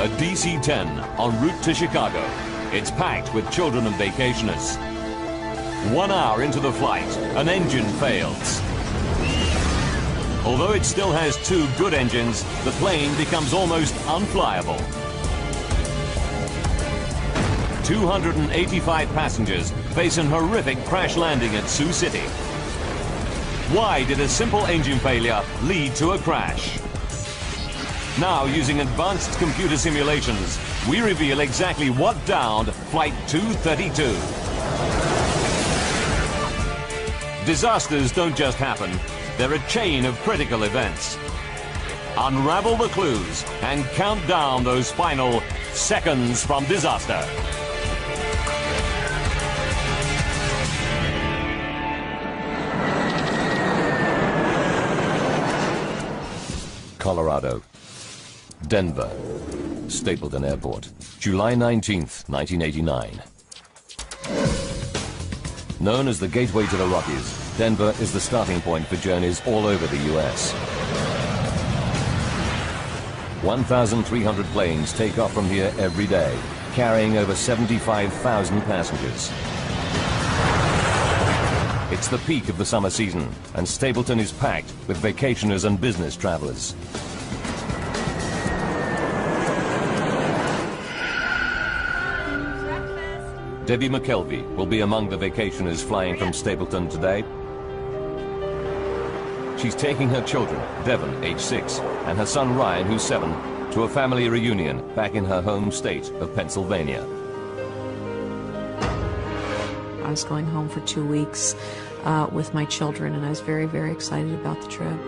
A DC-10 en route to Chicago. It's packed with children and vacationers. 1 hour into the flight, an engine fails. Although it still has 2 good engines, the plane becomes almost unflyable. 285 passengers face an horrific crash landing at Sioux City. Why did a simple engine failure lead to a crash? Now, using advanced computer simulations, we reveal exactly what downed Flight 232. Disasters don't just happen, they're a chain of critical events. Unravel the clues and count down those final seconds from disaster. Colorado. Denver, Stapleton Airport, July 19th, 1989. Known as the gateway to the Rockies, Denver is the starting point for journeys all over the U.S. 1,300 planes take off from here every day, carrying over 75,000 passengers. It's the peak of the summer season, and Stapleton is packed with vacationers and business travelers. Debbie McKelvey will be among the vacationers flying from Stapleton today. She's taking her children, Devon, age 6, and her son Ryan, who's 7, to a family reunion back in her home state of Pennsylvania. I was going home for 2 weeks with my children, and I was very, very excited about the trip.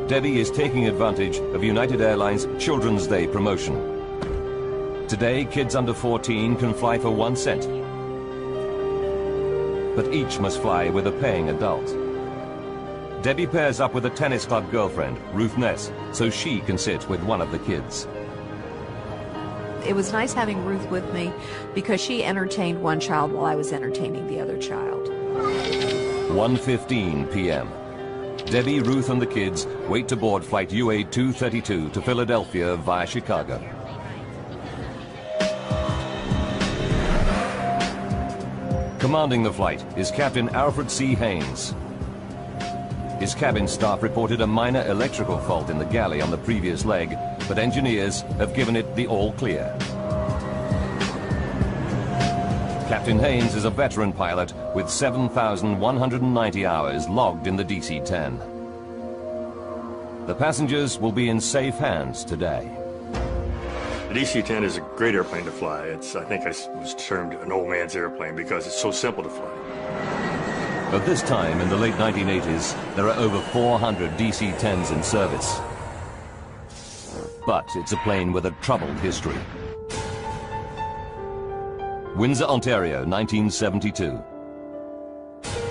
Debbie is taking advantage of United Airlines Children's Day promotion. Today, kids under 14 can fly for 1 cent. But each must fly with a paying adult. Debbie pairs up with a tennis club girlfriend, Ruth Ness, so she can sit with one of the kids. It was nice having Ruth with me because she entertained one child while I was entertaining the other child. 1:15 p.m. Debbie, Ruth, and the kids wait to board flight UA 232 to Philadelphia via Chicago. Commanding the flight is Captain Alfred C. Haynes. His cabin staff reported a minor electrical fault in the galley on the previous leg, but engineers have given it the all clear. Captain Haynes is a veteran pilot with 7,190 hours logged in the DC-10. The passengers will be in safe hands today. The DC-10 is a great airplane to fly. I think it was termed an old man's airplane because it's so simple to fly. At this time, in the late 1980s, there are over 400 DC-10s in service. But it's a plane with a troubled history. Windsor, Ontario, 1972.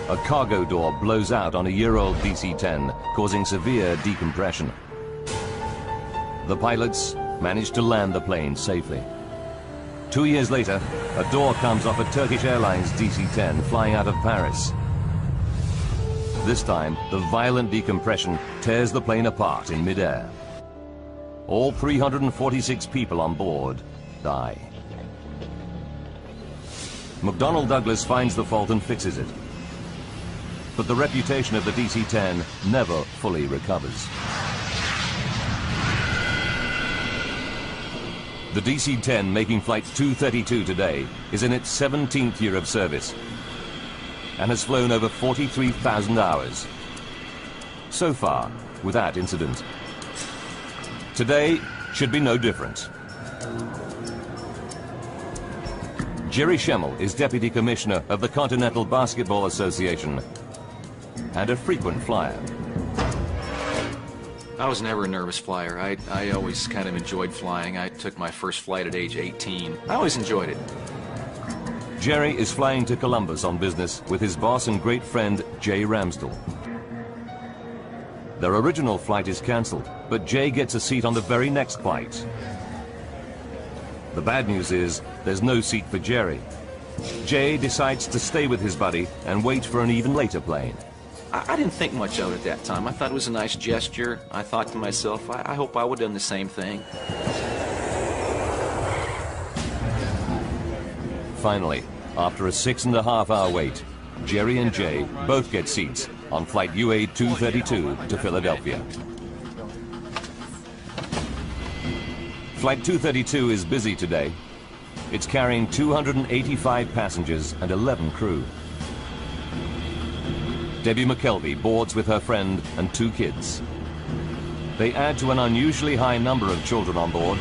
A cargo door blows out on a year-old DC-10, causing severe decompression. The pilots managed to land the plane safely. 2 years later, a door comes off a Turkish Airlines DC-10 flying out of Paris. This time, the violent decompression tears the plane apart in midair. All 346 people on board die. McDonnell Douglas finds the fault and fixes it. But the reputation of the DC-10 never fully recovers. The DC-10 making flight 232 today is in its 17th year of service and has flown over 43,000 hours. So far, without incident. Today should be no different. Jerry Schemmel is Deputy Commissioner of the Continental Basketball Association and a frequent flyer. I was never a nervous flyer. I always kind of enjoyed flying. I took my first flight at age 18. I always enjoyed it. Jerry is flying to Columbus on business with his boss and great friend, Jay Ramsdell. Their original flight is cancelled, but Jay gets a seat on the very next flight. The bad news is, there's no seat for Jerry. Jay decides to stay with his buddy and wait for an even later plane. I didn't think much of it at that time. I thought it was a nice gesture. I thought to myself, I hope I would have done the same thing. Finally, after a 6.5-hour wait, Jerry and Jay both get seats on flight UA-232 to Philadelphia. Flight 232 is busy today. It's carrying 285 passengers and 11 crew. Debbie McKelvey boards with her friend and 2 kids. They add to an unusually high number of children on board.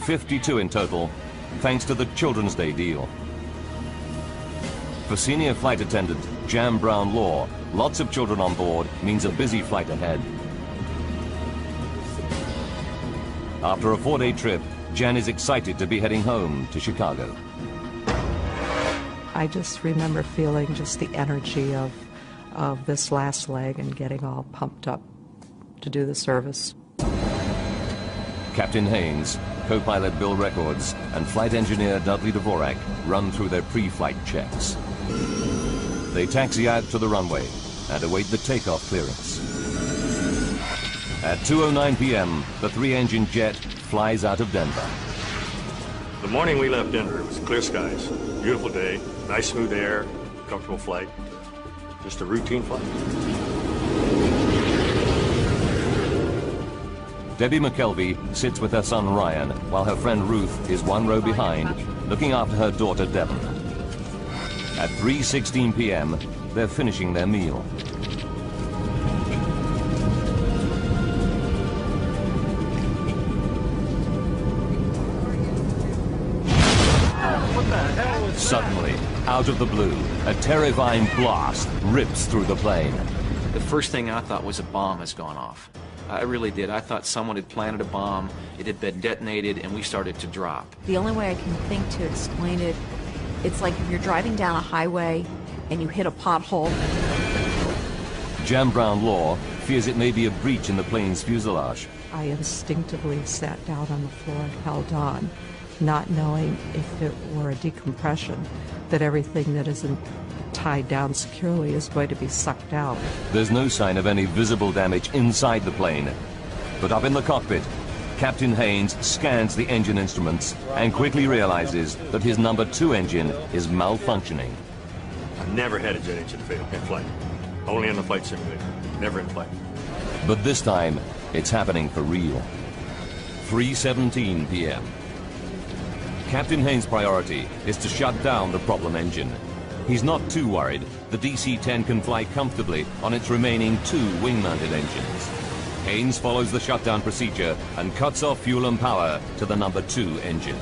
52 in total, thanks to the Children's Day deal. For senior flight attendant Jan Brown Law, lots of children on board means a busy flight ahead. After a 4-day trip, Jan is excited to be heading home to Chicago. I just remember feeling just the energy of this last leg and getting all pumped up to do the service. Captain Haynes, co-pilot Bill Records, and flight engineer Dudley Dvorak run through their pre-flight checks. They taxi out to the runway and await the takeoff clearance. At 2:09 p.m., the 3-engine jet flies out of Denver. The morning we left Denver, it was clear skies, beautiful day, nice smooth air, comfortable flight, just a routine flight. Debbie McKelvey sits with her son Ryan, while her friend Ruth is 1 row behind, looking after her daughter Devon. At 3:16 p.m., they're finishing their meal. Suddenly, out of the blue, a terrifying blast rips through the plane. The first thing I thought was a bomb has gone off. I really did. I thought someone had planted a bomb, it had been detonated, and we started to drop. The only way I can think to explain it, it's like if you're driving down a highway and you hit a pothole. Jan Brown Law fears it may be a breach in the plane's fuselage. I instinctively sat down on the floor and held on, not knowing if it were a decompression, that everything that isn't tied down securely is going to be sucked out. There's no sign of any visible damage inside the plane. But up in the cockpit, Captain Haynes scans the engine instruments and quickly realizes that his number 2 engine is malfunctioning. I've never had a jet engine fail in flight. Only in the flight simulator, never in flight. But this time, it's happening for real. 3:17 p.m. Captain Haynes' priority is to shut down the problem engine. He's not too worried. The DC-10 can fly comfortably on its remaining 2 wing-mounted engines. Haynes follows the shutdown procedure and cuts off fuel and power to the number 2 engine.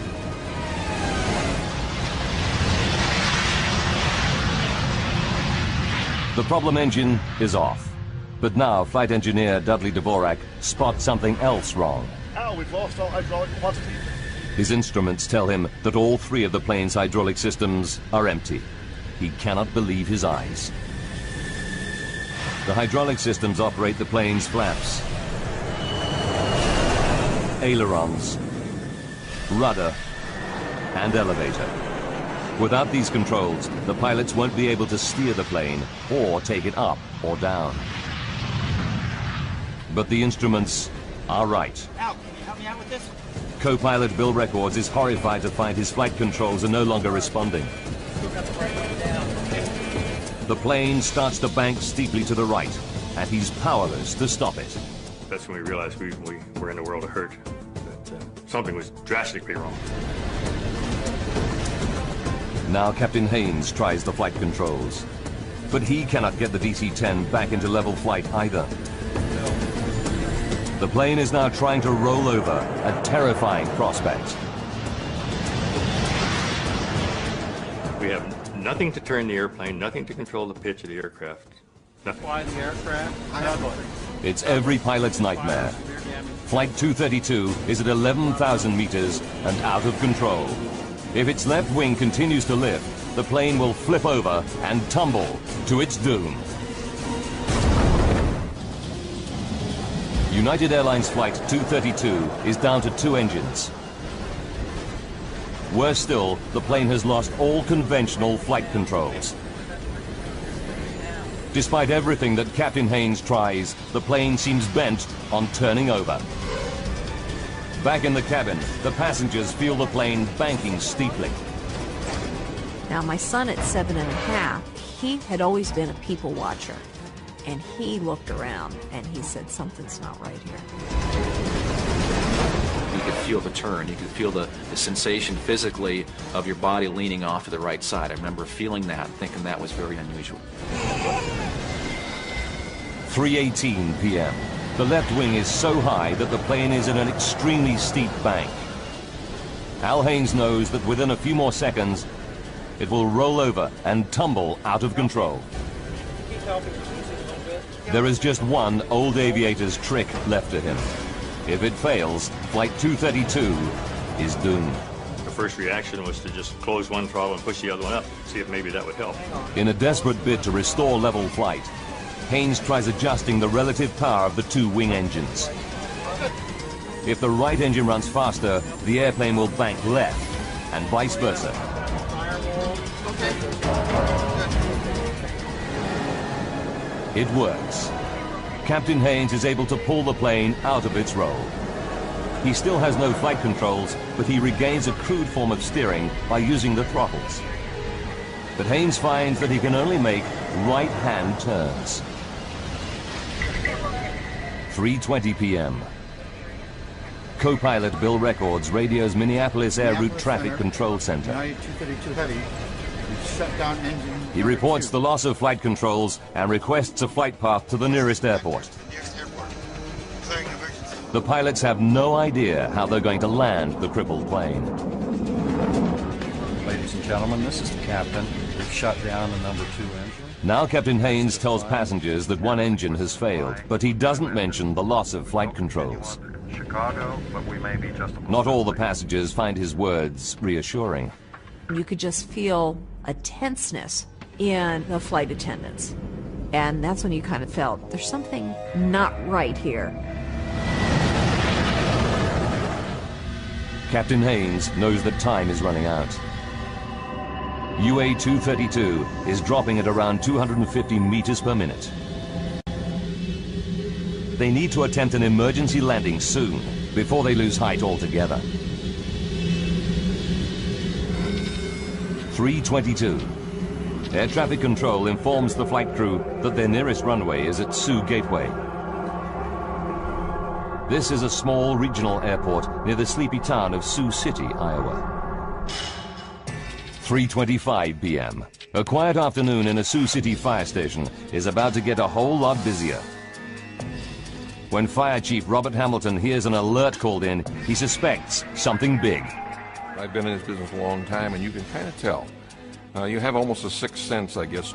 The problem engine is off. But now flight engineer Dudley Dvorak spots something else wrong. We've lost all hydraulic capacity. His instruments tell him that all 3 of the plane's hydraulic systems are empty. He cannot believe his eyes. The hydraulic systems operate the plane's flaps, ailerons, rudder, and elevator. Without these controls, the pilots won't be able to steer the plane or take it up or down. But the instruments are right. Al, can you help me out with this? Co-pilot Bill Records is horrified to find his flight controls are no longer responding. The plane starts to bank steeply to the right, and he's powerless to stop it. That's when we realized we were in a world of hurt, that something was drastically wrong. Now Captain Haynes tries the flight controls, but he cannot get the DC-10 back into level flight either. The plane is now trying to roll over, a terrifying prospect. We have nothing to turn the airplane, nothing to control the pitch of the aircraft. Nothing. Fly the aircraft. It's every pilot's nightmare. Flight 232 is at 11,000 meters and out of control. If its left wing continues to lift, the plane will flip over and tumble to its doom. United Airlines Flight 232 is down to 2 engines. Worse still, the plane has lost all conventional flight controls. Despite everything that Captain Haynes tries, the plane seems bent on turning over. Back in the cabin, the passengers feel the plane banking steeply. Now, my son at 7½, he had always been a people watcher. And he looked around and he said, something's not right here. You could feel the turn. You could feel the sensation physically of your body leaning off to the right side. I remember feeling that, thinking that was very unusual. 3:18 p.m. The left wing is so high that the plane is in an extremely steep bank. Al Haynes knows that within a few more seconds, it will roll over and tumble out of control. There is just one old aviator's trick left to him. If it fails, Flight 232 is doomed. The first reaction was to just close one throttle and push the other one up, see if maybe that would help. In a desperate bid to restore level flight, Haynes tries adjusting the relative power of the two wing engines. If the right engine runs faster, the airplane will bank left, and vice versa. It works. Captain Haynes is able to pull the plane out of its roll. He still has no flight controls, but he regains a crude form of steering by using the throttles. But Haynes finds that he can only make right-hand turns. 3:20 p.m. Co-pilot Bill Records radios Minneapolis Air Route Traffic Control Center. 232 heavy. Shut down engine. He reports the loss of flight controls and requests a flight path to the nearest airport. The pilots have no idea how they're going to land the crippled plane. Ladies and gentlemen, this is the captain. We've shut down the number 2 engine. Now Captain Haynes tells passengers that one engine has failed, but he doesn't mention the loss of flight controls. Chicago, but we may be just Not all the passengers find his words reassuring. You could just feel a tenseness in the flight attendants. And that's when you kind of felt there's something not right here. Captain Haynes knows that time is running out. UA-232 is dropping at around 250 meters per minute. They need to attempt an emergency landing soon, before they lose height altogether. 3:22. Air traffic control informs the flight crew that their nearest runway is at Sioux Gateway. This is a small regional airport near the sleepy town of Sioux City, Iowa. 3:25 p.m. A quiet afternoon in a Sioux City fire station is about to get a whole lot busier. When Fire Chief Robert Hamilton hears an alert called in, he suspects something big. I've been in this business a long time, and you can kind of tell. You have almost a sixth sense, I guess.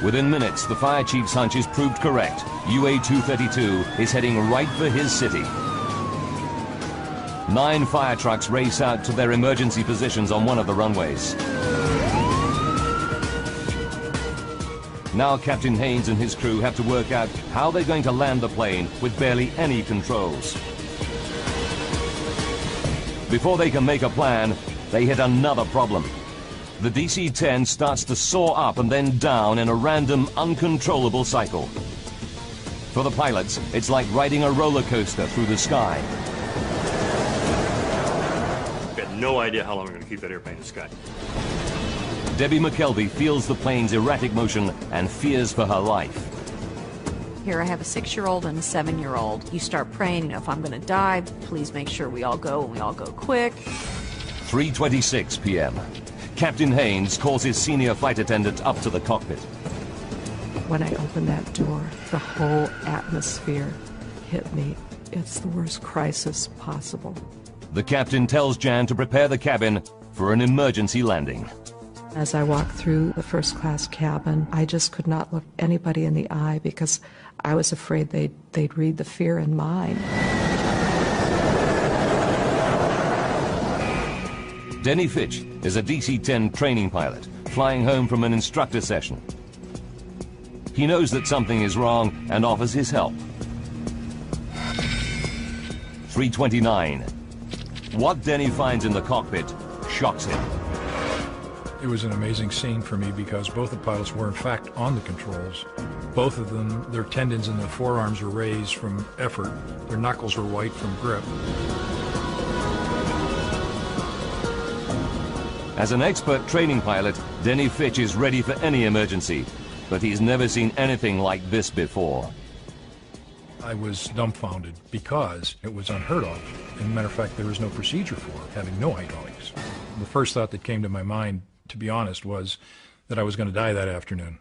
Within minutes, the fire chief's hunch is proved correct. UA-232 is heading right for his city. 9 fire trucks race out to their emergency positions on one of the runways. Now Captain Haynes and his crew have to work out how they're going to land the plane with barely any controls. Before they can make a plan, they hit another problem. The DC-10 starts to soar up and then down in a random, uncontrollable cycle. For the pilots, it's like riding a roller coaster through the sky. We had no idea how long we were going to keep that airplane in the sky. Debbie McKelvey feels the plane's erratic motion and fears for her life. Here I have a 6-year-old and a 7-year-old. You start praying, you know, if I'm going to die, please make sure we all go and we all go quick. 3:26 p.m. Captain Haynes calls his senior flight attendant up to the cockpit. When I opened that door, the whole atmosphere hit me. It's the worst crisis possible. The captain tells Jan to prepare the cabin for an emergency landing. As I walked through the first-class cabin, I just could not look anybody in the eye because I was afraid they'd read the fear in mine. Denny Fitch is a DC-10 training pilot, flying home from an instructor session. He knows that something is wrong and offers his help. 3:29. What Denny finds in the cockpit shocks him. It was an amazing scene for me because both the pilots were in fact on the controls Both of them, their tendons in the forearms were raised from effort. Their knuckles were white from grip. As an expert training pilot, Denny Fitch is ready for any emergency, but he's never seen anything like this before. I was dumbfounded because it was unheard of. As a matter of fact, there was no procedure for it, having no hydraulics. The first thought that came to my mind, to be honest, was that I was going to die that afternoon.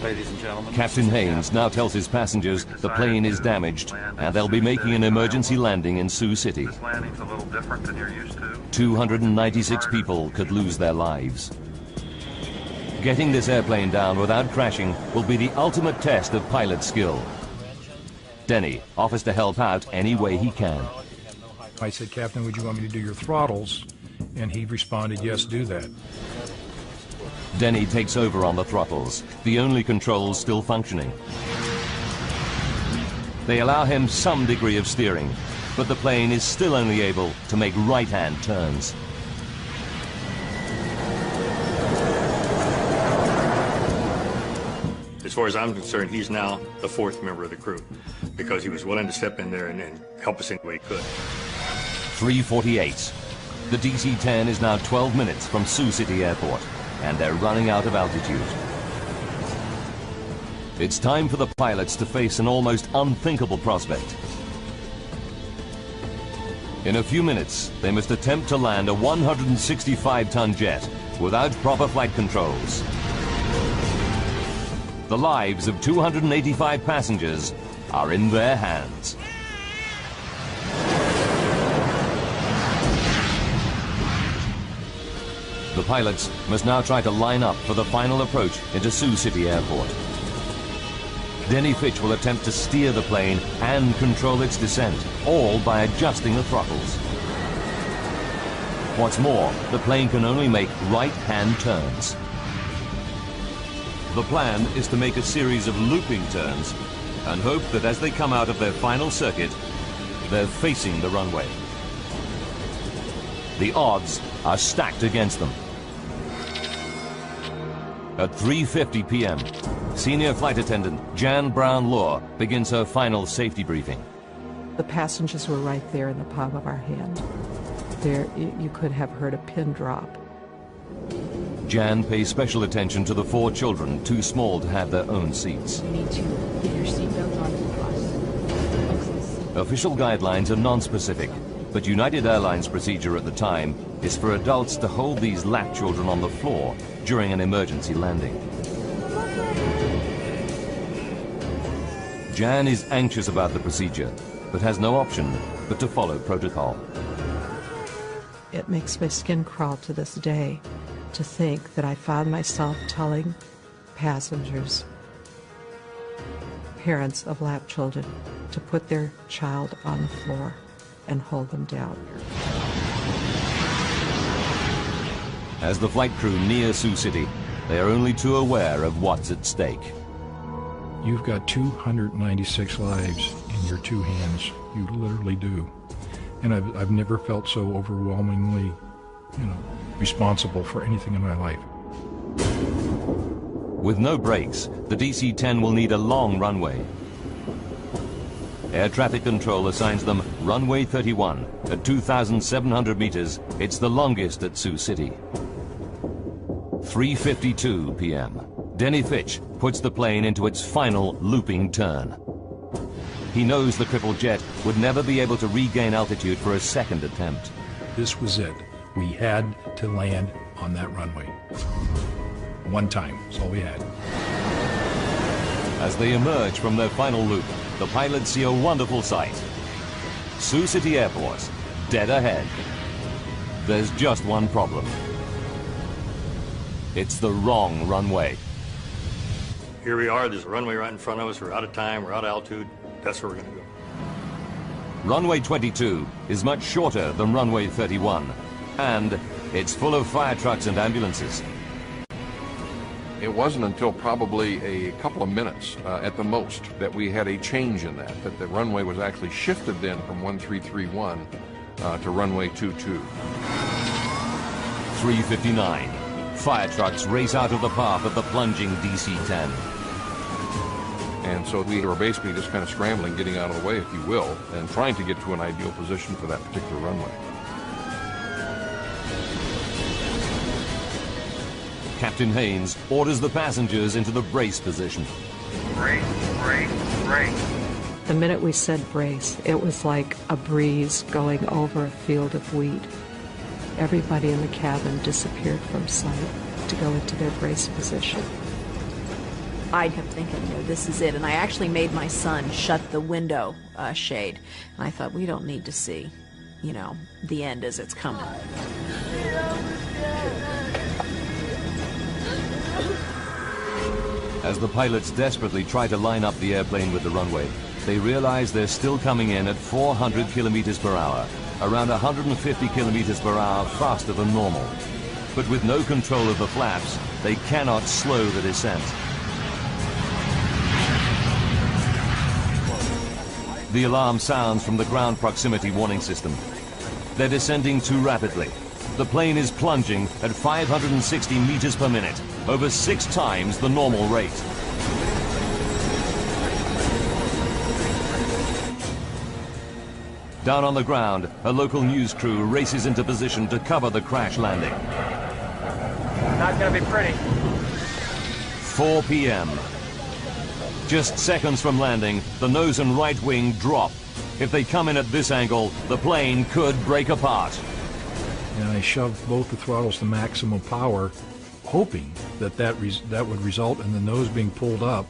Ladies and gentlemen, Captain Haynes now tells his passengers the plane is damaged and they'll be making an emergency landing in Sioux City. This landing's a little different than you're used to. 296 people could lose their lives. Getting this airplane down without crashing will be the ultimate test of pilot skill. Denny offers to help out any way he can. I said, "Captain, would you want me to do your throttles?" And he responded, "Yes, do that." Denny takes over on the throttles, the only controls still functioning. They allow him some degree of steering, but the plane is still only able to make right-hand turns. As far as I'm concerned, he's now the fourth member of the crew because he was willing to step in there and help us any way he could. 3:48. The DC-10 is now 12 minutes from Sioux City Airport, and they're running out of altitude. It's time for the pilots to face an almost unthinkable prospect. In a few minutes, they must attempt to land a 165-ton jet without proper flight controls. The lives of 285 passengers are in their hands. The pilots must now try to line up for the final approach into Sioux City Airport. Denny Fitch will attempt to steer the plane and control its descent, all by adjusting the throttles. What's more, the plane can only make right-hand turns. The plan is to make a series of looping turns and hope that as they come out of their final circuit, they're facing the runway. The odds are stacked against them. At 3:50 p.m., Senior Flight Attendant Jan Brown-Law begins her final safety briefing. The passengers were right there in the palm of our hand. There, you could have heard a pin drop. Jan pays special attention to the 4 children too small to have their own seats. You need to get your seatbelt on the bus. Official guidelines are non-specific, but United Airlines procedure at the time is for adults to hold these lap children on the floor during an emergency landing. Jan is anxious about the procedure, but has no option but to follow protocol. It makes my skin crawl to this day to think that I found myself telling passengers, parents of lap children, to put their child on the floor and hold them down. As the flight crew near Sioux City, they are only too aware of what's at stake. You've got 296 lives in your 2 hands. You literally do. And I've never felt so overwhelmingly, responsible for anything in my life. With no brakes, the DC-10 will need a long runway. Air traffic control assigns them runway 31 at 2,700 meters. It's the longest at Sioux City. 3:52 p.m. Denny Fitch puts the plane into its final looping turn. He knows the crippled jet would never be able to regain altitude for a second attempt. This was it. We had to land on that runway. One time, that's all we had. As they emerge from their final loop, the pilots see a wonderful sight. Sioux City Airport, dead ahead. There's just one problem. It's the wrong runway. Here we are, there's a runway right in front of us, we're out of time, we're out of altitude, that's where we're gonna go. Runway 22 is much shorter than runway 31, and it's full of fire trucks and ambulances. It wasn't until probably a couple of minutes at the most that we had a change in that the runway was actually shifted then from 1331 to runway 22. 3:59. Fire trucks race out of the path of the plunging DC-10. And so we were basically just kind of scrambling, getting out of the way, if you will, and trying to get to an ideal position for that particular runway. Captain Haynes orders the passengers into the brace position. Brace, brace, brace. The minute we said brace, it was like a breeze going over a field of wheat. Everybody in the cabin disappeared from sight to go into their brace position. I kept thinking, this is it. And I actually made my son shut the window shade. And I thought, we don't need to see, the end as it's coming. As the pilots desperately try to line up the airplane with the runway, they realize they're still coming in at 400 kilometers per hour, around 150 kilometers per hour faster than normal. But with no control of the flaps, they cannot slow the descent. The alarm sounds from the ground proximity warning system. They're descending too rapidly. The plane is plunging at 560 meters per minute, over 6 times the normal rate. Down on the ground, a local news crew races into position to cover the crash landing. Not gonna be pretty. 4 p.m. Just seconds from landing, the nose and right wing drop. If they come in at this angle, the plane could break apart. And I shoved both the throttles to maximum power, hoping that would result in the nose being pulled up.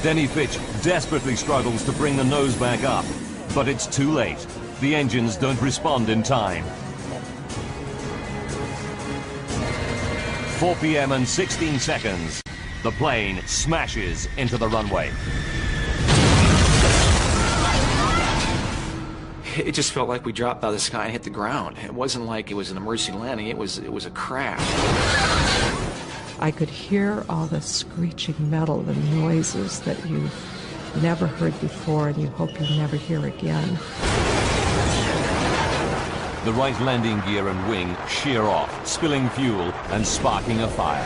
Denny Fitch desperately struggles to bring the nose back up, but it's too late. The engines don't respond in time. 4 p.m. and 16 seconds. The plane smashes into the runway. It just felt like we dropped out of the sky and hit the ground. It wasn't like it was an emergency landing. It was a crash. I could hear all the screeching metal and noises that you've never heard before and you hope you never hear again. The right landing gear and wing shear off, spilling fuel and sparking a fire.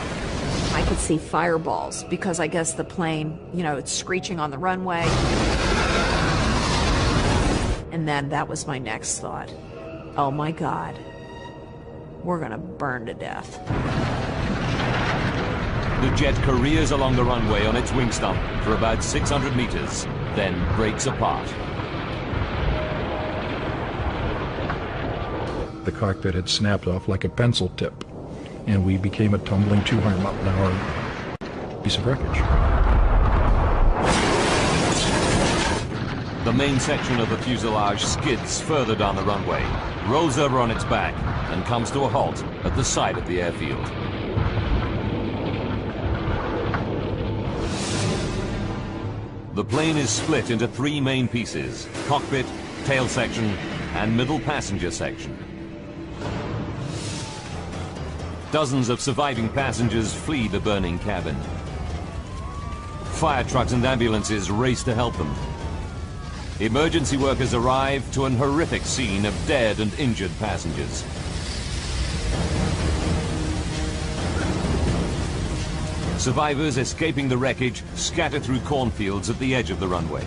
I could see fireballs because I guess the plane, it's screeching on the runway. And then that was my next thought. Oh my God, we're gonna burn to death. The jet careers along the runway on its wing stump for about 600 meters, then breaks apart. The cockpit had snapped off like a pencil tip, and we became a tumbling 200-mile-an-hour piece of wreckage. The main section of the fuselage skids further down the runway, rolls over on its back, and comes to a halt at the side of the airfield. The plane is split into 3 main pieces: cockpit, tail section, and middle passenger section. Dozens of surviving passengers flee the burning cabin. Fire trucks and ambulances race to help them. Emergency workers arrive to an horrific scene of dead and injured passengers. Survivors escaping the wreckage scatter through cornfields at the edge of the runway.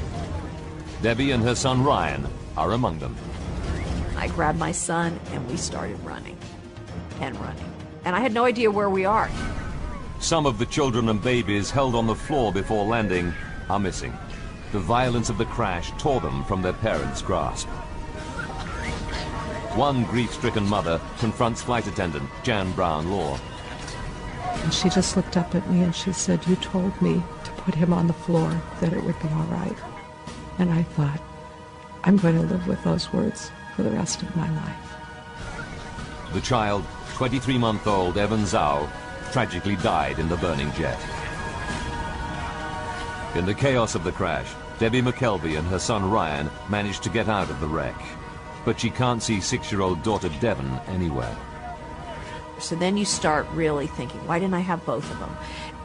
Debbie and her son Ryan are among them. I grabbed my son and we started running and running. And I had no idea where we are. Some of the children and babies held on the floor before landing are missing. The violence of the crash tore them from their parents' grasp. One grief-stricken mother confronts flight attendant Jan Brown-Law. And she just looked up at me and she said, "You told me to put him on the floor, that it would be all right." And I thought, I'm going to live with those words for the rest of my life. The child, 23-month-old Evan Zhao, tragically died in the burning jet. In the chaos of the crash, Debbie McKelvey and her son Ryan managed to get out of the wreck. But she can't see 6-year-old daughter Devon anywhere. So then you start really thinking, why didn't I have both of them?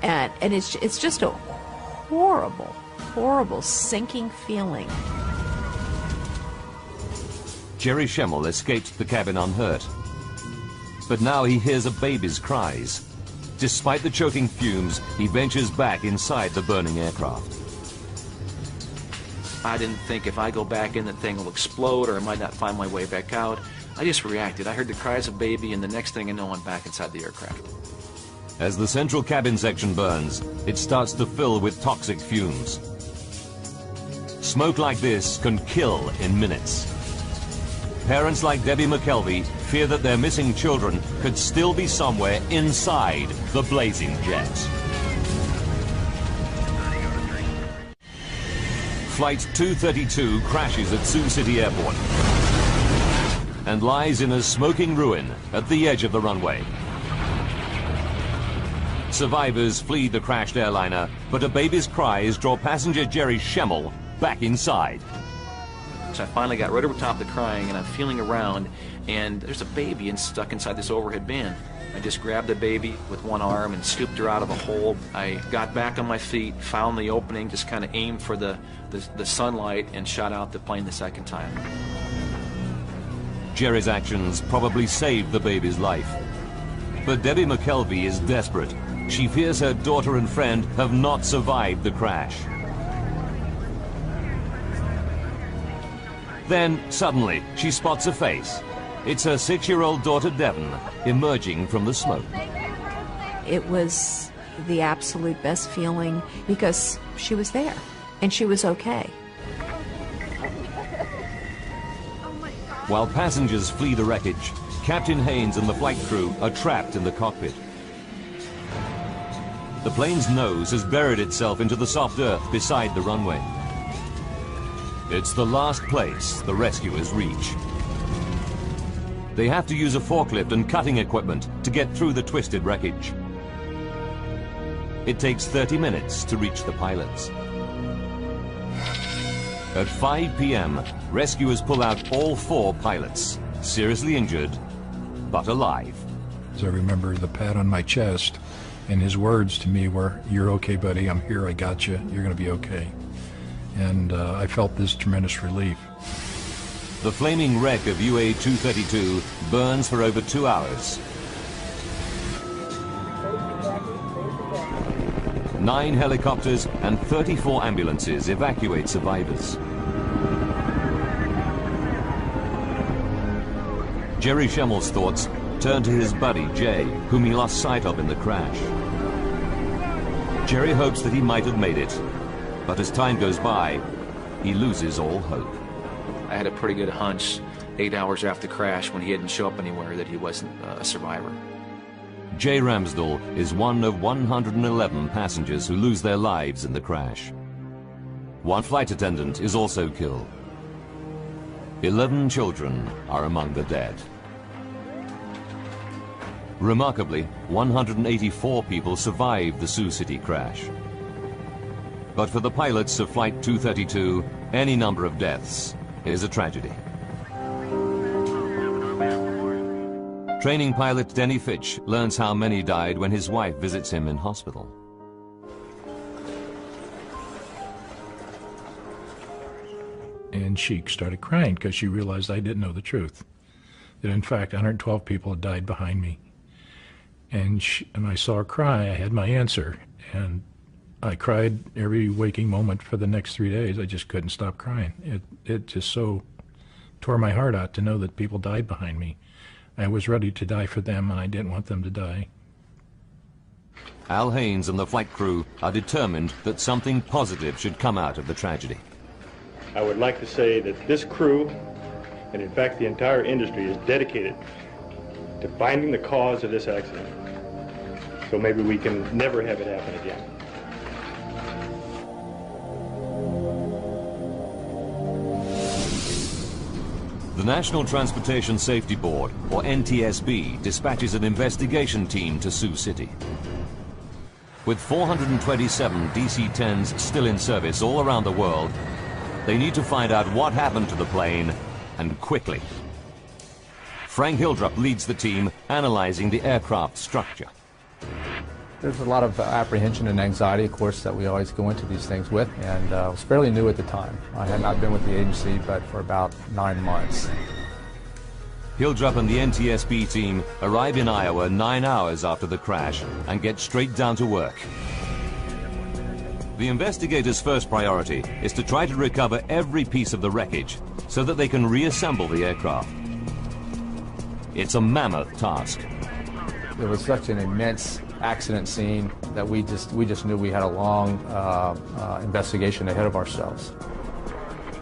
And it's just a horrible, horrible sinking feeling. Jerry Schemmel escaped the cabin unhurt. But now he hears a baby's cries. Despite the choking fumes, he ventures back inside the burning aircraft. I didn't think if I go back in, the thing will explode or I might not find my way back out. I just reacted. I heard the cries of baby, and the next thing I know, I'm back inside the aircraft. As the central cabin section burns, it starts to fill with toxic fumes. Smoke like this can kill in minutes. Parents like Debbie McKelvey fear that their missing children could still be somewhere inside the blazing jet. Flight 232 crashes at Sioux City Airport and lies in a smoking ruin at the edge of the runway. Survivors flee the crashed airliner, but a baby's cries draw passenger Jerry Schemmel back inside. So I finally got right over top of the crying, and I'm feeling around, and there's a baby stuck inside this overhead bin. I just grabbed the baby with one arm and scooped her out of the hole. I got back on my feet, found the opening, just kind of aimed for the sunlight, and shot out the plane the second time. Jerry's actions probably saved the baby's life. But Debbie McKelvey is desperate. She fears her daughter and friend have not survived the crash. Then, suddenly, she spots a face. It's her 6-year-old daughter, Devon, emerging from the smoke. It was the absolute best feeling because she was there, and she was okay. While passengers flee the wreckage, Captain Haynes and the flight crew are trapped in the cockpit. The plane's nose has buried itself into the soft earth beside the runway. It's the last place the rescuers reach. They have to use a forklift and cutting equipment to get through the twisted wreckage. It takes 30 minutes to reach the pilots. At 5 p.m., rescuers pull out all 4 pilots, seriously injured, but alive. I remember the pat on my chest, and his words to me were, "You're okay, buddy, I'm here, I got you, you're gonna be okay." And I felt this tremendous relief. The flaming wreck of UA-232 burns for over 2 hours. 9 helicopters and 34 ambulances evacuate survivors. Jerry Schemmel's thoughts turn to his buddy, Jay, whom he lost sight of in the crash. Jerry hopes that he might have made it, but as time goes by, he loses all hope. I had a pretty good hunch 8 hours after the crash, when he didn't show up anywhere, that he wasn't a survivor. Jay Ramsdell is one of 111 passengers who lose their lives in the crash. 1 flight attendant is also killed. 11 children are among the dead. Remarkably, 184 people survived the Sioux City crash. But for the pilots of Flight 232, any number of deaths is a tragedy. Training pilot Denny Fitch learns how many died when his wife visits him in hospital. And she started crying because she realized I didn't know the truth. That in fact 112 people had died behind me. And I saw her cry. I had my answer. And I cried every waking moment for the next 3 days. I just couldn't stop crying. It just so tore my heart out to know that people died behind me. I was ready to die for them, and I didn't want them to die. Al Haynes and the flight crew are determined that something positive should come out of the tragedy. I would like to say that this crew, and in fact the entire industry, is dedicated to finding the cause of this accident. So maybe we can never have it happen again. The National Transportation Safety Board, or NTSB, dispatches an investigation team to Sioux City. With 427 DC-10s still in service all around the world, they need to find out what happened to the plane, and quickly. Frank Hildrup leads the team, analyzing the aircraft structure. There's a lot of apprehension and anxiety, of course, that we always go into these things with, and I was fairly new at the time. I had not been with the agency but for about 9 months. Hildrup and the NTSB team arrive in Iowa 9 hours after the crash and get straight down to work. The investigators' first priority is to try to recover every piece of the wreckage so that they can reassemble the aircraft. It's a mammoth task. It was such an immense accident scene that we just knew we had a long investigation ahead of ourselves.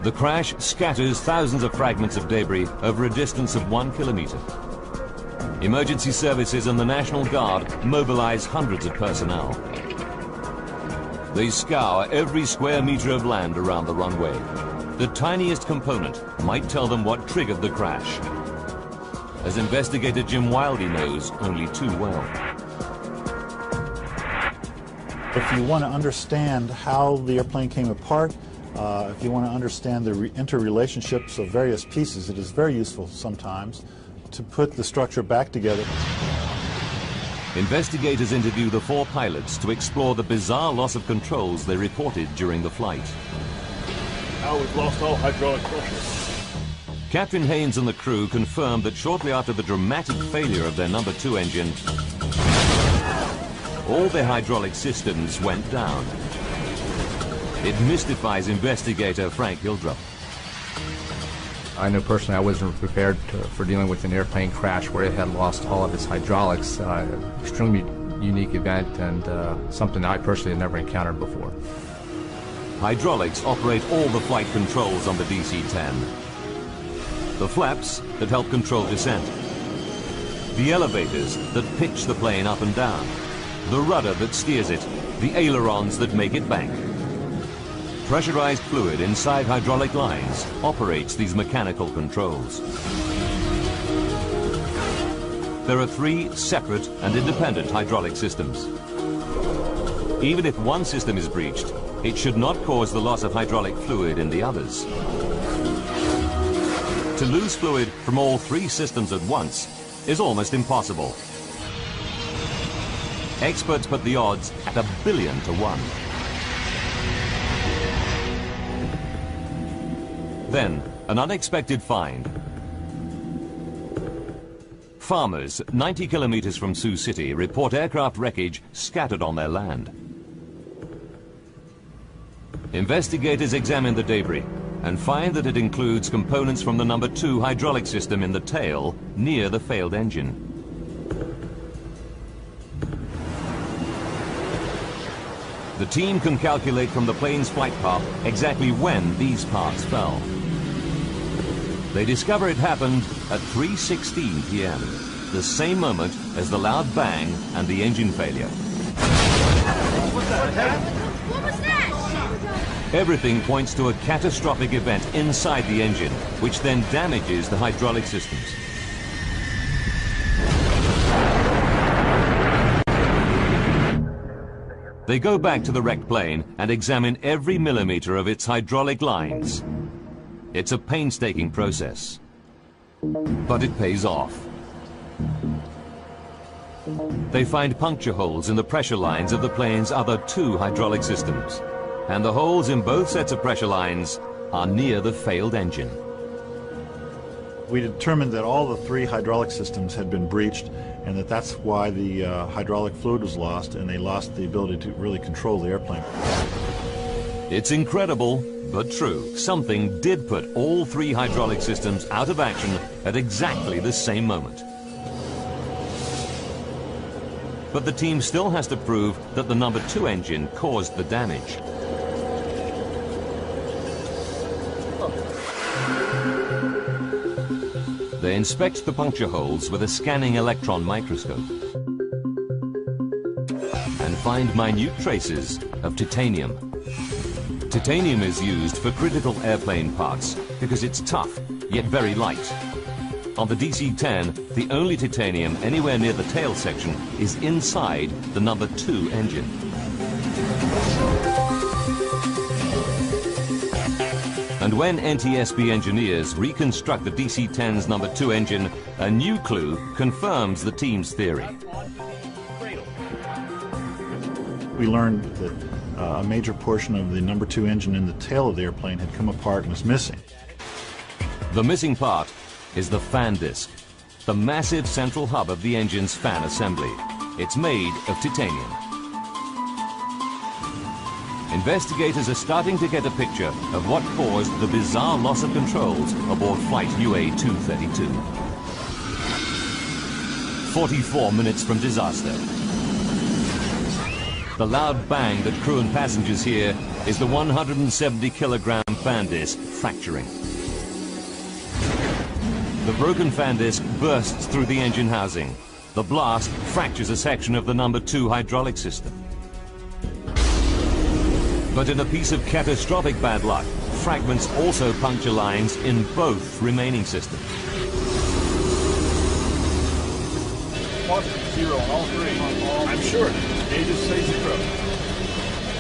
The crash scatters thousands of fragments of debris over a distance of 1 kilometer. Emergency services and the National Guard mobilize hundreds of personnel. They scour every square meter of land around the runway. The tiniest component might tell them what triggered the crash. As investigator Jim Wildey knows only too well. If you want to understand how the airplane came apart, if you want to understand the interrelationships of various pieces, it is very useful sometimes to put the structure back together. Investigators interview the 4 pilots to explore the bizarre loss of controls they reported during the flight. Now we've lost all hydraulic pressure. Captain Haynes and the crew confirmed that shortly after the dramatic failure of their number 2 engine, all their hydraulic systems went down. It mystifies investigator Frank Hildrup. I know personally I wasn't prepared for dealing with an airplane crash where it had lost all of its hydraulics. Extremely unique event and something I personally had never encountered before. Hydraulics operate all the flight controls on the DC-10. The flaps that help control descent. The elevators that pitch the plane up and down. The rudder that steers it. The ailerons that make it bank. Pressurized fluid inside hydraulic lines operates these mechanical controls. There are 3 separate and independent hydraulic systems. Even if one system is breached, it should not cause the loss of hydraulic fluid in the others. To lose fluid from all 3 systems at once is almost impossible. Experts put the odds at 1 billion to 1. Then, an unexpected find. Farmers 90 kilometers from Sioux City report aircraft wreckage scattered on their land. Investigators examine the debris and find that it includes components from the number 2 hydraulic system in the tail near the failed engine. The team can calculate from the plane's flight path exactly when these parts fell. They discover it happened at 3:16 p.m., the same moment as the loud bang and the engine failure. What was that? Everything points to a catastrophic event inside the engine, which then damages the hydraulic systems. They go back to the wrecked plane and examine every millimeter of its hydraulic lines. It's a painstaking process, but it pays off. They find puncture holes in the pressure lines of the plane's other 2 hydraulic systems, and the holes in both sets of pressure lines are near the failed engine. We determined that all the 3 hydraulic systems had been breached, and that's why the hydraulic fluid was lost, and they lost the ability to really control the airplane. It's incredible, but true. Something did put all 3 hydraulic systems out of action at exactly the same moment. But the team still has to prove that the number 2 engine caused the damage. They inspect the puncture holes with a scanning electron microscope and find minute traces of titanium. Titanium is used for critical airplane parts because it's tough, yet very light. On the DC-10, the only titanium anywhere near the tail section is inside the number 2 engine. And when NTSB engineers reconstruct the DC-10's number 2 engine, a new clue confirms the team's theory. We learned that a major portion of the number 2 engine in the tail of the airplane had come apart and was missing. The missing part is the fan disc. the massive central hub of the engine's fan assembly. It's made of titanium. Investigators are starting to get a picture of what caused the bizarre loss of controls aboard flight UA-232. 44 minutes from disaster. The loud bang that crew and passengers hear is the 170-kilogram fan disc fracturing. The broken fan disc bursts through the engine housing. The blast fractures a section of the number 2 hydraulic system. But in a piece of catastrophic bad luck, fragments also puncture lines in both remaining systems. Positive 0 on all 3. I'm sure. Gauges say 0.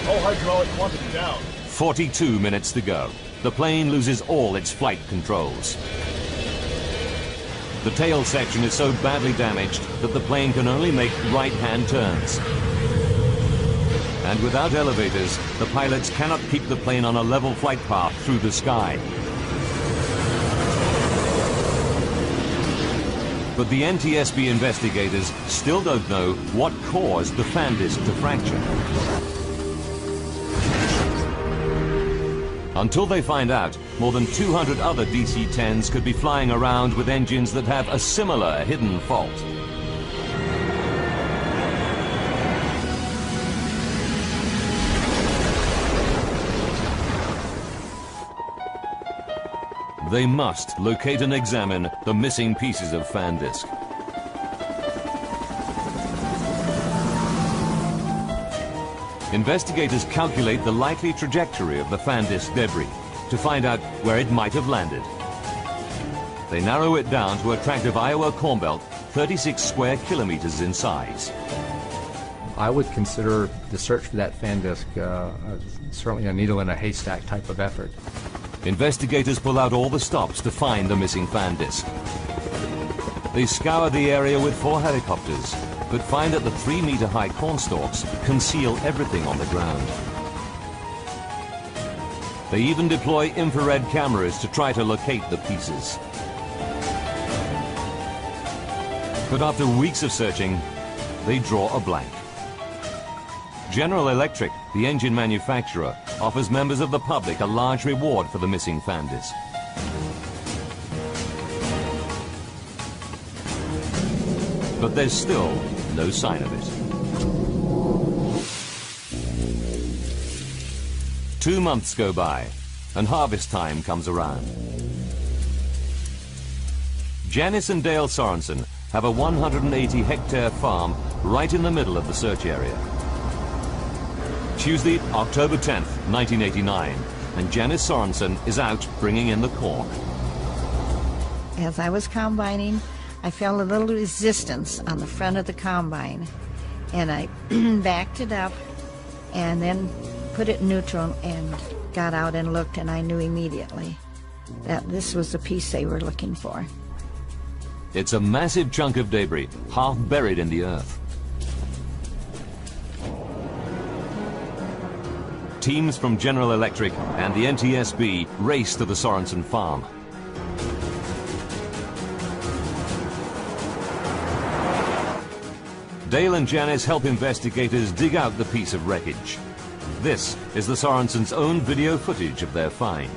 All hydraulic quantity down. 42 minutes to go. The plane loses all its flight controls. The tail section is so badly damaged that the plane can only make right-hand turns. And without elevators, the pilots cannot keep the plane on a level flight path through the sky. But the NTSB investigators still don't know what caused the fan disc to fracture. Until they find out, more than 200 other DC-10s could be flying around with engines that have a similar hidden fault. They must locate and examine the missing pieces of fan disc. Investigators calculate the likely trajectory of the fan disc debris to find out where it might have landed. They narrow it down to a tract of Iowa corn belt 36 square kilometers in size. I would consider the search for that fan disc certainly a needle in a haystack type of effort. Investigators pull out all the stops to find the missing fan disc. They scour the area with 4 helicopters, but find that the 3-meter-high cornstalks conceal everything on the ground. They even deploy infrared cameras to try to locate the pieces. But after weeks of searching, they draw a blank. General Electric, the engine manufacturer, offers members of the public a large reward for the missing fan disc. But there's still no sign of it. 2 months go by, and harvest time comes around. Janice and Dale Sorensen have a 180-hectare farm right in the middle of the search area. Tuesday, October 10th, 1989, and Janice Sorensen is out bringing in the corn. As I was combining, I felt a little resistance on the front of the combine, and I backed it up and then put it in neutral and got out and looked, and I knew immediately that this was the piece they were looking for. It's a massive chunk of debris, half buried in the earth. Teams from General Electric and the NTSB race to the Sorensen farm. Dale and Janice help investigators dig out the piece of wreckage. This is the Sorensens' own video footage of their find.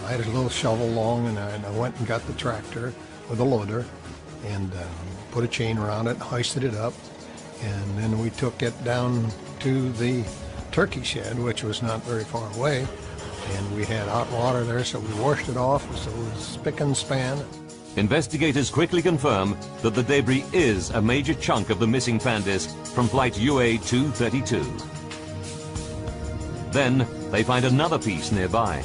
I had a little shovel long, and I went and got the tractor with a loader and put a chain around it, hoisted it up, and then we took it down to the turkey shed, which was not very far away, and we had hot water there, so we washed it off, so it was spick and span. Investigators quickly confirm that the debris is a major chunk of the missing fan disc from flight UA-232. Then they find another piece nearby.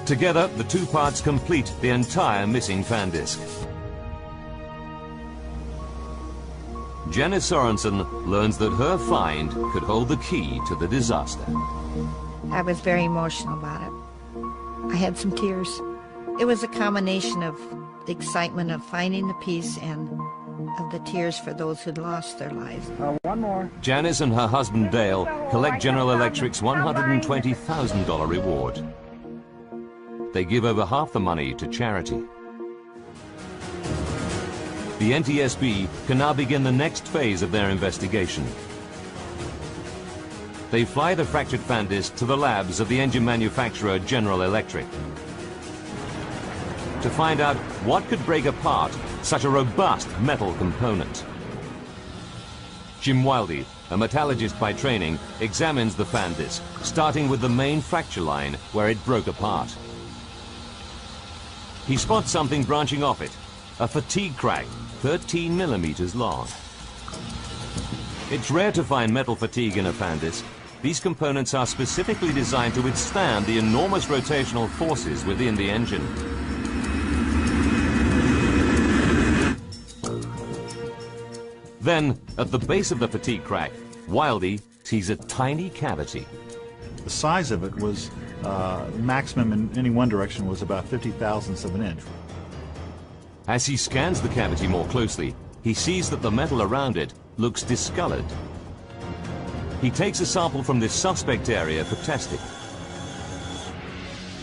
Together, the 2 parts complete the entire missing fan disc. Janice Sorensen learns that her find could hold the key to the disaster. I was very emotional about it. I had some tears. It was a combination of the excitement of finding the piece and of the tears for those who'd lost their lives. One more. Janice and her husband Dale collect General Electric's $120,000 reward. They give over half the money to charity. the NTSB can now begin the next phase of their investigation. They fly the fractured fan disc to the labs of the engine manufacturer General Electric to find out what could break apart such a robust metal component. Jim Wildey, a metallurgist by training, examines the fan disc, starting with the main fracture line where it broke apart. He spots something branching off it, a fatigue crack 13 millimeters long. It's rare to find metal fatigue in a fan disc. These components are specifically designed to withstand the enormous rotational forces within the engine. Then, at the base of the fatigue crack, Wildey sees a tiny cavity. The size of it was maximum in any one direction was about 50 thousandths of an inch. As he scans the cavity more closely, he sees that the metal around it looks discolored. He takes a sample from this suspect area for testing.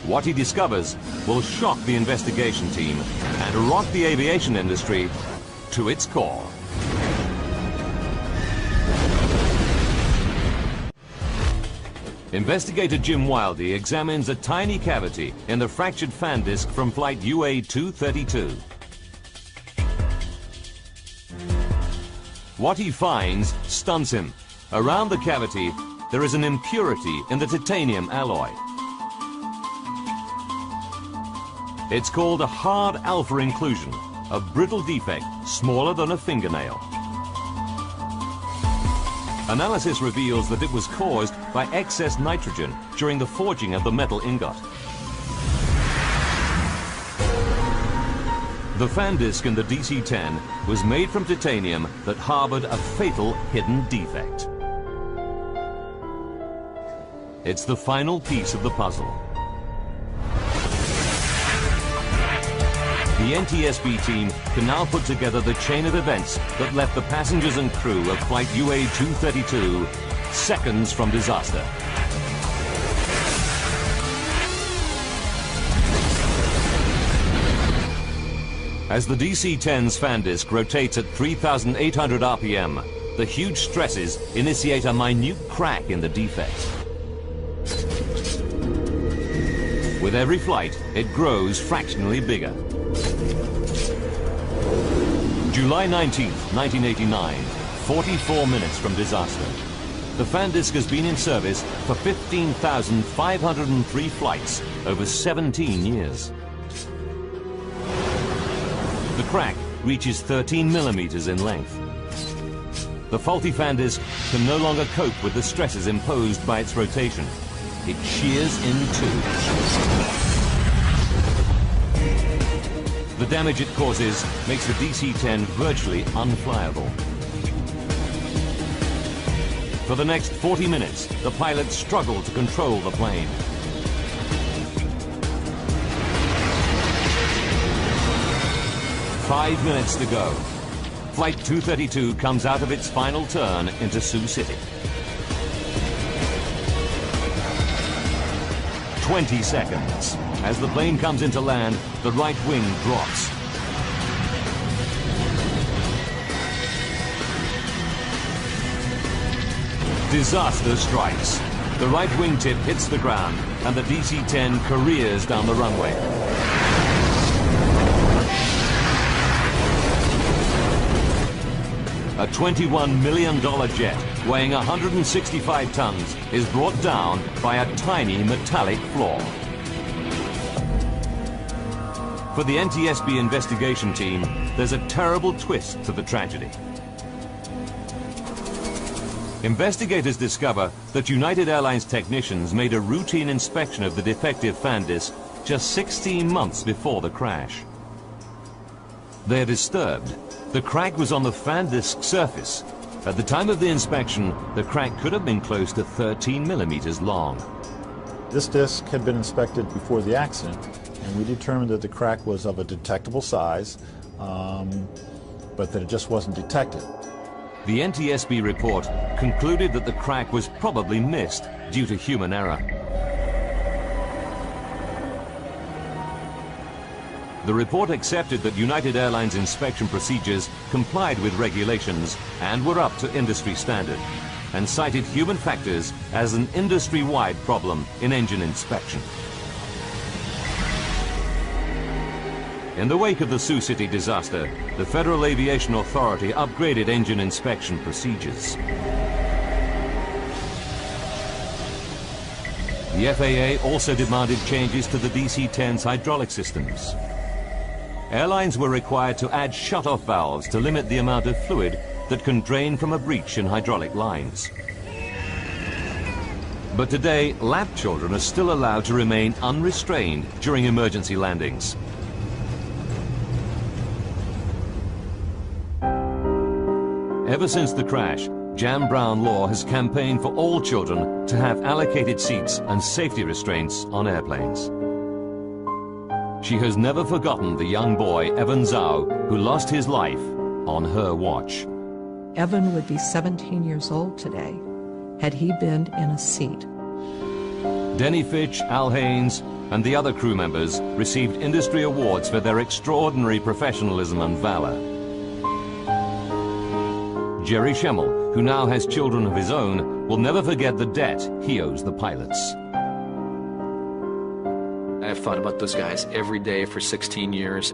What he discovers will shock the investigation team and rock the aviation industry to its core. Investigator Jim Wildey examines a tiny cavity in the fractured fan disc from flight UA-232. What he finds stuns him. Around the cavity, there is an impurity in the titanium alloy. It's called a hard alpha inclusion, a brittle defect smaller than a fingernail. Analysis reveals that it was caused by excess nitrogen during the forging of the metal ingot. The fan disc in the DC-10 was made from titanium that harbored a fatal hidden defect. It's the final piece of the puzzle. The NTSB team can now put together the chain of events that left the passengers and crew of flight UA-232 seconds from disaster. As the DC-10's fan disc rotates at 3,800 RPM, the huge stresses initiate a minute crack in the defect. With every flight, it grows fractionally bigger. July 19th, 1989, 44 minutes from disaster. The fan disc has been in service for 15,503 flights over 17 years. The crack reaches 13 millimeters in length. The faulty fan disc can no longer cope with the stresses imposed by its rotation. It shears in two. The damage it causes makes the DC-10 virtually unflyable. For the next 40 minutes, the pilots struggle to control the plane. "5 minutes to go. Flight 232 comes out of its final turn into Sioux City. 20 seconds. As the plane comes into land, the right wing drops. Disaster strikes. The right wingtip hits the ground, and the DC-10 careers down the runway. A $21 million jet weighing 165 tons is brought down by a tiny metallic floor. For the NTSB investigation team, there's a terrible twist to the tragedy. Investigators discover that United Airlines technicians made a routine inspection of the defective fan disc just 16 months before the crash. They're disturbed. The crack was on the fan disc surface. At the time of the inspection, the crack could have been close to 13 millimeters long. This disc had been inspected before the accident, and we determined that the crack was of a detectable size, but that it just wasn't detected. The NTSB report concluded that the crack was probably missed due to human error. The report accepted that United Airlines inspection procedures complied with regulations and were up to industry standard, and cited human factors as an industry-wide problem in engine inspection. In the wake of the Sioux City disaster, the Federal Aviation Authority upgraded engine inspection procedures. The FAA also demanded changes to the DC-10's hydraulic systems. Airlines were required to add shut-off valves to limit the amount of fluid that can drain from a breach in hydraulic lines. But today, lab children are still allowed to remain unrestrained during emergency landings. Ever since the crash, Jan Brown Law has campaigned for all children to have allocated seats and safety restraints on airplanes. She has never forgotten the young boy, Evan Zhao, who lost his life on her watch. Evan would be 17 years old today had he been in a seat. Denny Fitch, Al Haynes, and the other crew members received industry awards for their extraordinary professionalism and valor. Jerry Schemmel, who now has children of his own, will never forget the debt he owes the pilots. I've thought about those guys every day for 16 years.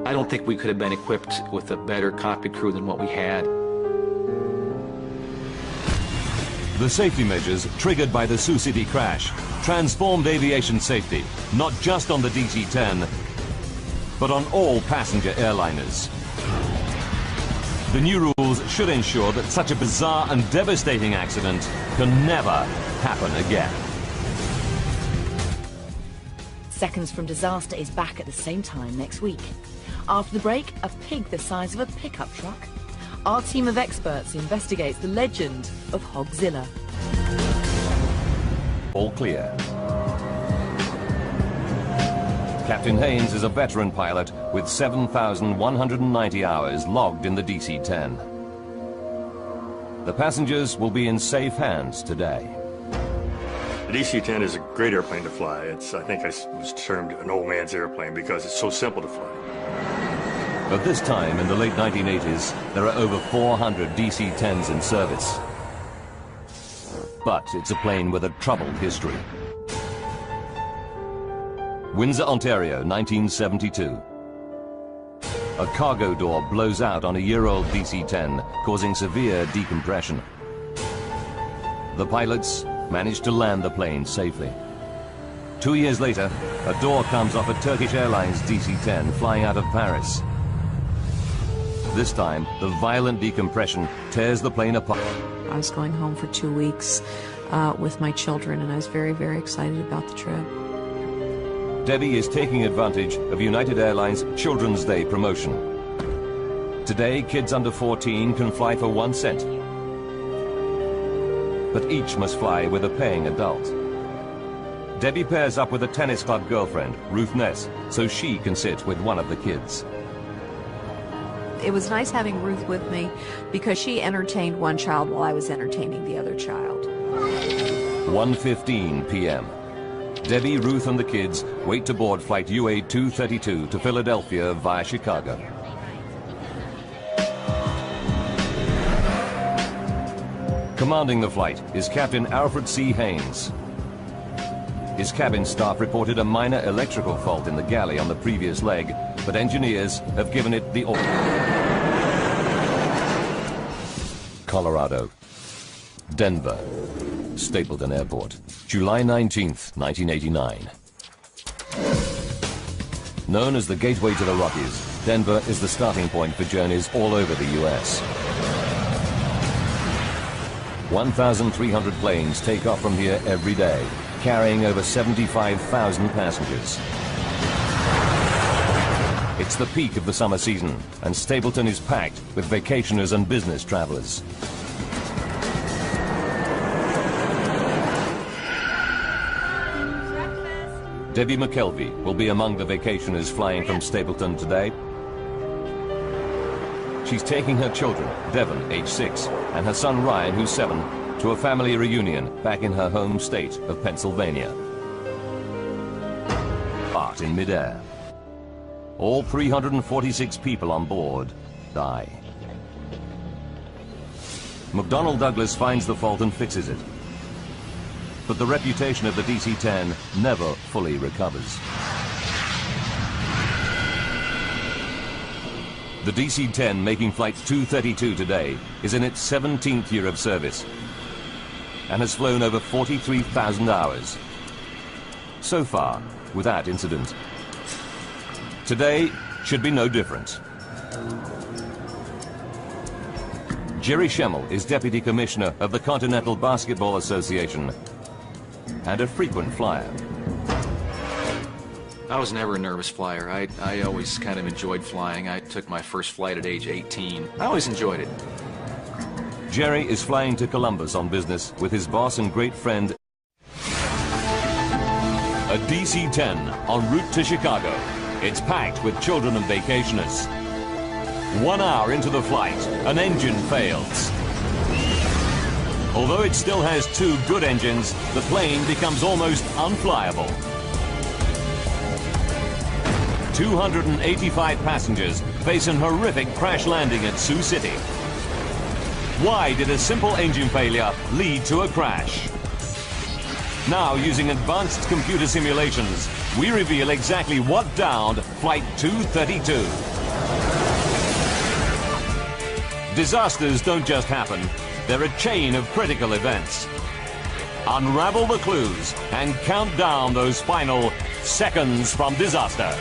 I don't think we could have been equipped with a better cockpit crew than what we had. The safety measures triggered by the Sioux City crash transformed aviation safety, not just on the DC-10, but on all passenger airliners. The new rules should ensure that such a bizarre and devastating accident can never happen again. Seconds from Disaster is back at the same time next week. After the break, a pig the size of a pickup truck. Our team of experts investigates the legend of Hogzilla. All clear. Captain Haynes is a veteran pilot with 7,190 hours logged in the DC-10. The passengers will be in safe hands today. The DC-10 is a great airplane to fly. I think it was termed an old man's airplane because it's so simple to fly. At this time, in the late 1980s, there are over 400 DC-10s in service. But it's a plane with a troubled history. Windsor, Ontario, 1972. A cargo door blows out on a year-old DC-10, causing severe decompression. The pilots managed to land the plane safely. 2 years later, a door comes off a Turkish Airlines DC-10 flying out of Paris. This time, the violent decompression tears the plane apart. I was going home for 2 weeks with my children, and I was very, very excited about the trip. Debbie is taking advantage of United Airlines Children's Day promotion. Today, kids under 14 can fly for 1 cent. But each must fly with a paying adult. Debbie pairs up with a tennis club girlfriend, Ruth Ness, so she can sit with one of the kids. It was nice having Ruth with me because she entertained one child while I was entertaining the other child. 1:15 p.m. Debbie, Ruth, and the kids wait to board flight UA-232 to Philadelphia via Chicago. Commanding the flight is Captain Alfred C. Haynes. His cabin staff reported a minor electrical fault in the galley on the previous leg, but engineers have given it the order. Colorado. Denver. Stapleton Airport. July 19th, 1989. Known as the gateway to the Rockies, Denver is the starting point for journeys all over the U.S. 1,300 planes take off from here every day, carrying over 75,000 passengers. It's the peak of the summer season, and Stapleton is packed with vacationers and business travelers. Debbie McKelvey will be among the vacationers flying from Stapleton today. She's taking her children, Devon, age 6, and her son Ryan, who's 7, to a family reunion back in her home state of Pennsylvania. Art in midair. all 346 people on board die. McDonnell Douglas finds the fault and fixes it. But the reputation of the DC-10 never fully recovers. The DC-10, making Flight 232 today, is in its 17th year of service and has flown over 43,000 hours. So far, without incident. Today should be no different. Jerry Schemmel is Deputy Commissioner of the Continental Basketball Association and a frequent flyer. I was never a nervous flyer. I always kind of enjoyed flying. I took my first flight at age 18. I always enjoyed it. Jerry is flying to Columbus on business with his boss and great friend. A DC-10 en route to Chicago. It's packed with children and vacationers. 1 hour into the flight, an engine fails. Although it still has 2 good engines, the plane becomes almost unflyable. 285 passengers face an horrific crash landing at Sioux City. Why did a simple engine failure lead to a crash? Now, using advanced computer simulations, we reveal exactly what downed Flight 232. Disasters don't just happen, they're a chain of critical events. Unravel the clues and count down those final seconds from disaster.